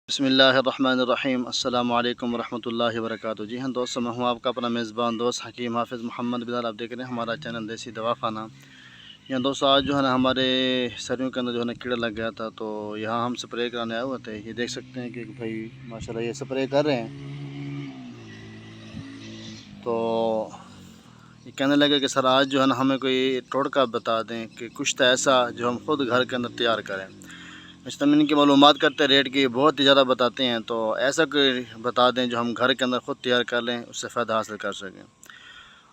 بسم اللہ الرحمن الرحیم۔ السلام علیکم ورحمۃ اللہ وبرکاتہ۔ جی ہاں دوستوں، میں ہوں آپ کا اپنا میزبان دوست حکیم حافظ محمد بلال۔ آپ دیکھ رہے ہیں ہمارا چینل دیسی دوا خانہ۔ یہاں دوستوں آج جو ہے نا ہمارے سریوں کے اندر جو ہے نا کیڑا لگ گیا تھا، تو یہاں ہم سپرے کرانے آئے ہوئے تھے۔ یہ دیکھ سکتے ہیں کہ بھائی ماشاءاللہ یہ سپرے کر رہے ہیں، تو یہ کہنے لگے کہ سر آج جو ہے نا ہمیں کوئی ٹوٹکا بتا دیں کہ کچھ ایسا جو ہم خود گھر کے اندر تیار کریں۔ مستمعین کی معلومات کرتے ریٹ کی بہت ہی زیادہ بتاتے ہیں، تو ایسا کوئی بتا دیں جو ہم گھر کے اندر خود تیار کر لیں، اس سے فائدہ حاصل کر سکیں۔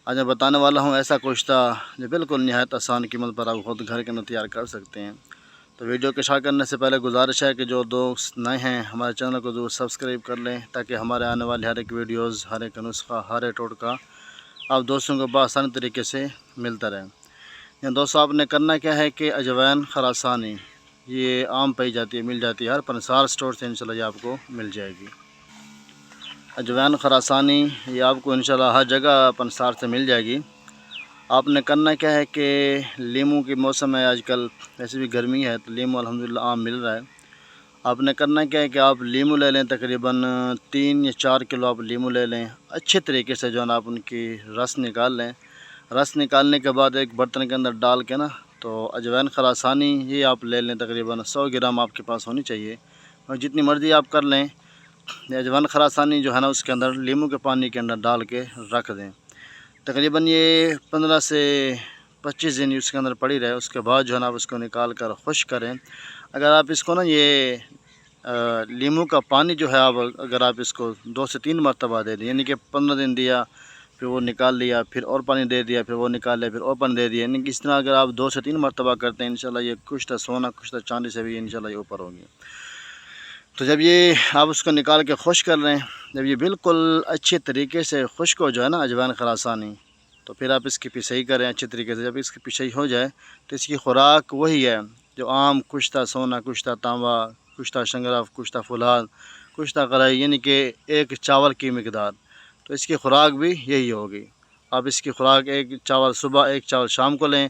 آج میں بتانے والا ہوں ایسا کچھ تھا جو بالکل نہایت آسان قیمت پر آپ خود گھر کے اندر تیار کر سکتے ہیں۔ تو ویڈیو کے شروع کرنے سے پہلے گزارش ہے کہ جو دوست نئے ہیں ہمارے چینل کو ضرور سبسکرائب کر لیں، تاکہ ہمارے آنے والی ہر ایک ویڈیوز، ہر ایک نسخہ، ہر ایک ٹوٹکا آپ دوستوں کو بآسان طریقے سے ملتا رہے۔ یا دوستوں، آپ نے کرنا کیا ہے کہ اجوائن خراسانی یہ عام پائی جاتی ہے، مل جاتی ہے ہر پنسار سٹور سے، انشاءاللہ یہ آپ کو مل جائے گی۔ اجوائن خراسانی یہ آپ کو انشاءاللہ ہر جگہ پنسار سے مل جائے گی۔ آپ نے کرنا کیا ہے کہ لیموں کی موسم ہے آج کل، ویسے بھی گرمی ہے، تو لیموں الحمدللہ عام مل رہا ہے۔ آپ نے کرنا کیا ہے کہ آپ لیموں لے لیں، تقریباً 3 یا 4 کلو آپ لیموں لے لیں، اچھے طریقے سے جو ہے نا آپ ان کی رس نکال لیں۔ رس نکالنے کے بعد ایک برتن کے اندر ڈال کے نا، تو اجوائن خراسانی یہ آپ لے لیں، تقریباً 100 گرام آپ کے پاس ہونی چاہیے، اور جتنی مرضی آپ کر لیں۔ یہ اجوائن خراسانی جو ہے نا اس کے اندر لیموں کے پانی کے اندر ڈال کے رکھ دیں، تقریباً یہ 15 سے 25 دن اس کے اندر پڑی رہے۔ اس کے بعد جو ہے نا آپ اس کو نکال کر خشک کریں۔ اگر آپ اس کو نا یہ لیموں کا پانی جو ہے اگر آپ اس کو 2 سے 3 مرتبہ دے دیں، یعنی کہ 15 دن دیا، پھر وہ نکال لیا، پھر اور پانی دے دیا، پھر وہ نکال لیا، پھر اور پانی دے دیا، یعنی کہ اس طرح اگر آپ 2 سے 3 مرتبہ کرتے ہیں، انشاءاللہ یہ کچھ تا سونا کچھ تا چاندی سے بھی انشاءاللہ یہ اوپر ہوگی۔ تو جب یہ آپ اس کو نکال کے خشک کر لیں، جب یہ بالکل اچھے طریقے سے خشک ہو جائے نا اجوائن خراسانی، تو پھر آپ اس کی پسائی کریں اچھے طریقے سے۔ جب اس کی پسائی ہو جائے تو اس کی خوراک وہی ہے جو عام کچھ تا سونا، کچھ تا تانبا، کچھ تا شنگراف، کچھ تا فولاد، کچھ تا قرائی، یعنی کہ ایک چاول کی مقدار، تو اس کی خوراک بھی یہی ہوگی۔ آپ اس کی خوراک ایک چاول صبح، ایک چاول شام کو لیں،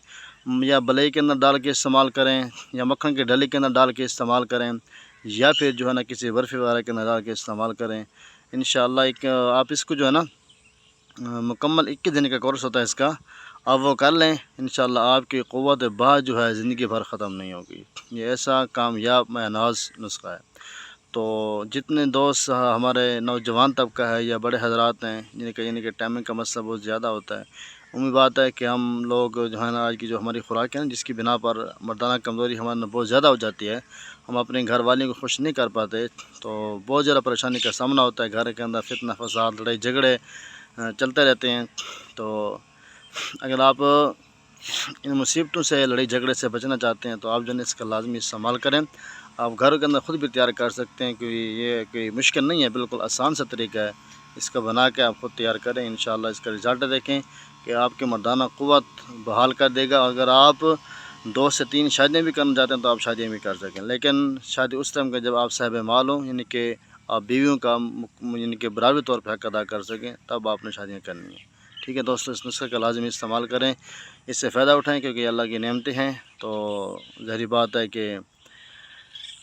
یا بلئی کے اندر ڈال کے استعمال کریں، یا مکھن کے ڈلی کے اندر ڈال کے استعمال کریں، یا پھر جو ہے نا کسی برفی وغیرہ کے اندر ڈال کے استعمال کریں۔ انشاءاللہ آپ اس کو جو ہے نا مکمل 21 دن کا کورس ہوتا ہے اس کا، آپ وہ کر لیں، انشاءاللہ آپ کی قوت بعد جو ہے زندگی بھر ختم نہیں ہوگی۔ یہ ایسا کامیاب معناز نسخہ ہے۔ تو جتنے دوست ہمارے نوجوان طبقہ ہے یا بڑے حضرات ہیں یعنی کہ ٹائمنگ کا مسئلہ بہت زیادہ ہوتا ہے، امید بات ہے کہ ہم لوگ جو ہے نا آج کی جو ہماری خوراک ہے نا، جس کی بنا پر مردانہ کمزوری ہمارے بہت زیادہ ہو جاتی ہے، ہم اپنے گھر والیوں کو خوش نہیں کر پاتے، تو بہت زیادہ پریشانی کا سامنا ہوتا ہے۔ گھر کے اندر فتنہ فساد، لڑائی جھگڑے چلتے رہتے ہیں۔ تو اگر آپ ان مصیبتوں سے، لڑائی جھگڑے سے بچنا چاہتے ہیں، تو آپ جو ہے اس کا لازمی استعمال کریں۔ آپ گھر کے اندر خود بھی تیار کر سکتے ہیں، کیونکہ یہ کوئی مشکل نہیں ہے، بالکل آسان سا طریقہ ہے۔ اس کا بنا کے آپ خود تیار کریں، انشاءاللہ اس کا رزلٹ دیکھیں کہ آپ کی مردانہ قوت بحال کر دے گا۔ اگر آپ 2 سے 3 شادیاں بھی کرنا چاہتے ہیں تو آپ شادیاں بھی کر سکیں، لیکن شادی اس ٹائم کا جب آپ صاحب مال ہوں، یعنی کہ آپ بیویوں کا یعنی کہ برابری طور پہ حق ادا کر سکیں، تب آپ نے شادیاں کرنی ہیں۔ ٹھیک ہے دوستو، اس نسخے کا لازمی استعمال کریں، اس سے فائدہ اٹھائیں، کیونکہ یہ اللہ کی نعمتیں ہیں۔ تو ظاہری بات ہے کہ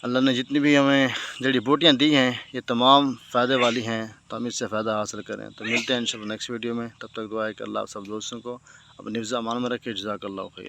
اللہ نے جتنی بھی ہمیں جڑی بوٹیاں دی ہیں یہ تمام فائدے والی ہیں، تو ہم اس سے فائدہ حاصل کریں۔ تو ملتے ہیں انشاءاللہ نیکسٹ ویڈیو میں، تب تک دعا ہے کہ اللہ سب دوستوں کو اپنے حفظ امان میں رکھے۔ جزاک اللہ خیر۔